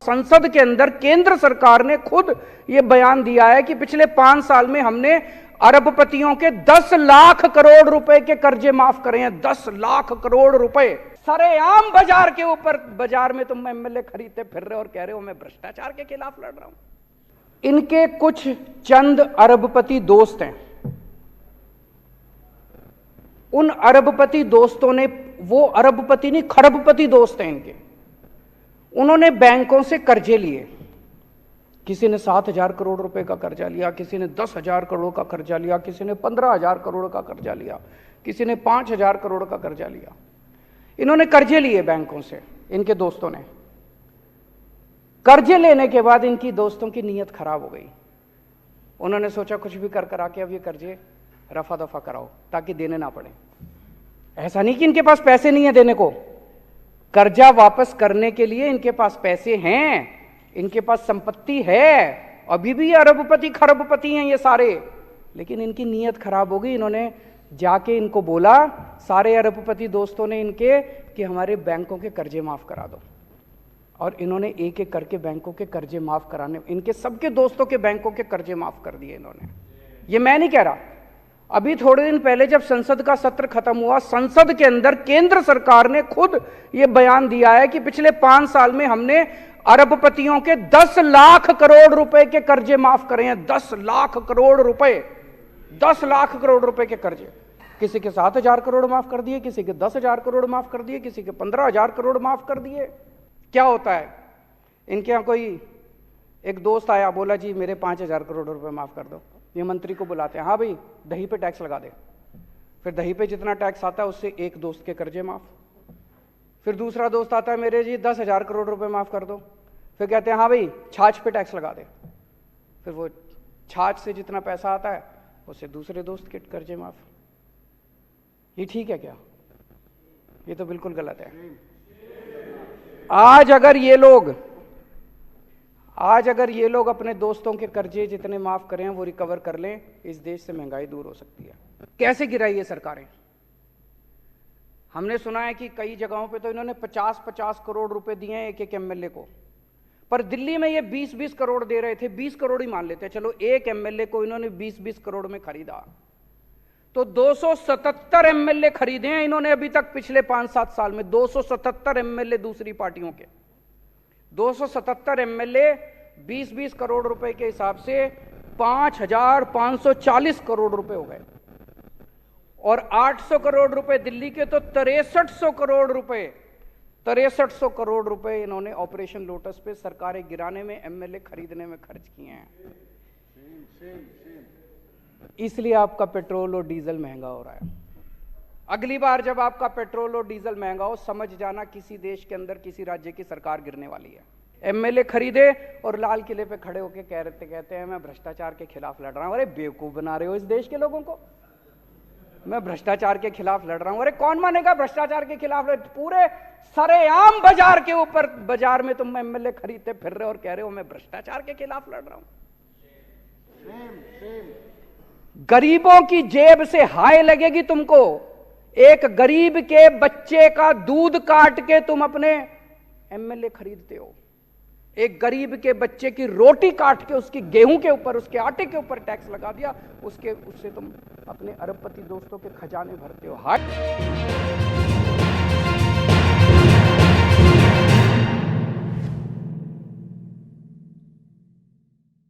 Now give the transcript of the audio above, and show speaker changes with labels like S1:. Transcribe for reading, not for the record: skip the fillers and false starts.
S1: संसद के अंदर केंद्र सरकार ने खुद यह बयान दिया है कि पिछले 5 साल में हमने अरबपतियों के 10 लाख करोड़ रुपए के कर्जे माफ करे हैं। 10 लाख करोड़ रुपए सरेआम बाजार के ऊपर, बाजार में तुम एमएलए खरीदते फिर रहे और कह रहे हो मैं भ्रष्टाचार के खिलाफ लड़ रहा हूं। इनके कुछ चंद अरबपति दोस्त हैं। उन अरबपति दोस्तों ने, वो अरबपति नहीं खरबपति दोस्त हैं इनके, उन्होंने बैंकों से कर्जे लिए। किसी ने 7,000 करोड़ रुपए का कर्जा लिया, किसी ने 10,000 करोड़ का कर्जा लिया, किसी ने 15,000 करोड़ का कर्जा लिया, किसी ने 5,000 करोड़ का कर्जा लिया। इन्होंने कर्जे लिए बैंकों से, इनके दोस्तों ने। कर्जे लेने के बाद इनकी दोस्तों की नीयत खराब हो गई। उन्होंने सोचा कुछ भी कर करा के अब ये कर्जे रफा दफा कराओ ताकि देने ना पड़े। ऐसा नहीं कि इनके पास पैसे नहीं है देने को, कर्जा वापस करने के लिए इनके पास पैसे हैं, इनके पास संपत्ति है, अभी भी अरबपति खरबपति हैं ये सारे। लेकिन इनकी नीयत खराब हो गई। इन्होंने जाके इनको बोला, सारे अरबपति दोस्तों ने इनके, कि हमारे बैंकों के कर्जे माफ करा दो। और इन्होंने एक एक करके बैंकों के कर्जे माफ कराने, इनके सबके दोस्तों के बैंकों के कर्जे माफ कर दिए इन्होंने। ये मैं नहीं कह रहा। अभी थोड़े दिन पहले जब संसद का सत्र खत्म हुआ, संसद के अंदर केंद्र सरकार ने खुद यह बयान दिया है कि पिछले 5 साल में हमने अरबपतियों के 10 लाख करोड़ रुपए के कर्जे माफ करे हैं। 10 लाख करोड़ रुपए, 10 लाख करोड़ रुपए के कर्जे। किसी के 7,000 करोड़ माफ कर दिए, किसी के 10,000 करोड़ माफ कर दिए, किसी के 15,000 करोड़ माफ कर दिए। क्या होता है इनके यहां? कोई एक दोस्त आया, बोला जी मेरे 5,000 करोड़ रुपए माफ कर दो। ये मंत्री को बुलाते हैं, हाँ भाई दही पे टैक्स लगा दे। फिर दही पे जितना टैक्स आता है उससे एक दोस्त के कर्जे माफ। फिर दूसरा दोस्त आता है, मेरे जी 10,000 करोड़ रुपए माफ कर दो। फिर कहते हैं हाँ भाई छाछ पे टैक्स लगा दे। फिर वो छाछ से जितना पैसा आता है उससे दूसरे दोस्त के कर्जे माफ। ये ठीक है क्या? ये तो बिल्कुल गलत है। आज अगर ये लोग अपने दोस्तों के कर्जे जितने माफ करें वो रिकवर कर लें, इस देश से महंगाई दूर हो सकती है। कैसे गिराई ये सरकारें? हमने सुना है कि कई जगहों पे तो इन्होंने 50-50 करोड़ रुपए दिए हैं एक एक एमएलए को, पर दिल्ली में ये 20-20 करोड़ दे रहे थे। 20 करोड़ ही मान लेते हैं, चलो एक एमएलए को इन्होंने 20-20 करोड़ में खरीदा, तो 277 एमएलए खरीदे हैं इन्होंने अभी तक पिछले 5-7 साल में। 277 एमएलए दूसरी पार्टियों के, 277 एमएलए 20-20 करोड़ रुपए के हिसाब से 5,540 करोड़ रुपए हो गए। और 800 करोड़ रुपए दिल्ली के, तो 6300 करोड़ रुपए, 6300 करोड़ रुपए इन्होंने ऑपरेशन लोटस पे सरकारें गिराने में, एमएलए खरीदने में खर्च किए हैं। इसलिए आपका पेट्रोल और डीजल महंगा हो रहा है। अगली बार जब आपका पेट्रोल और डीजल महंगा हो, समझ जाना किसी देश के अंदर किसी राज्य की सरकार गिरने वाली है। एमएलए खरीदे और लाल किले पे खड़े होकर कहते हैं मैं भ्रष्टाचार के खिलाफ लड़ रहा हूं। अरे बेवकूफ बना रहे हो इस देश के लोगों को। मैं भ्रष्टाचार के खिलाफ लड़ रहा हूं। अरे कौन मानेगा भ्रष्टाचार के खिलाफ? पूरे सरेआम बाजार के ऊपर, बाजार में तुम एमएलए खरीदते फिर रहे और कह रहे हो मैं भ्रष्टाचार के खिलाफ लड़ रहा हूं। गरीबों की जेब से हाय लगेगी तुमको। एक गरीब के बच्चे का दूध काट के तुम अपने एमएलए खरीदते हो। एक गरीब के बच्चे की रोटी काट के उसकी गेहूं के ऊपर, उसके आटे के ऊपर टैक्स लगा दिया, उससे तुम अपने अरबपति दोस्तों के खजाने भरते हो। हाय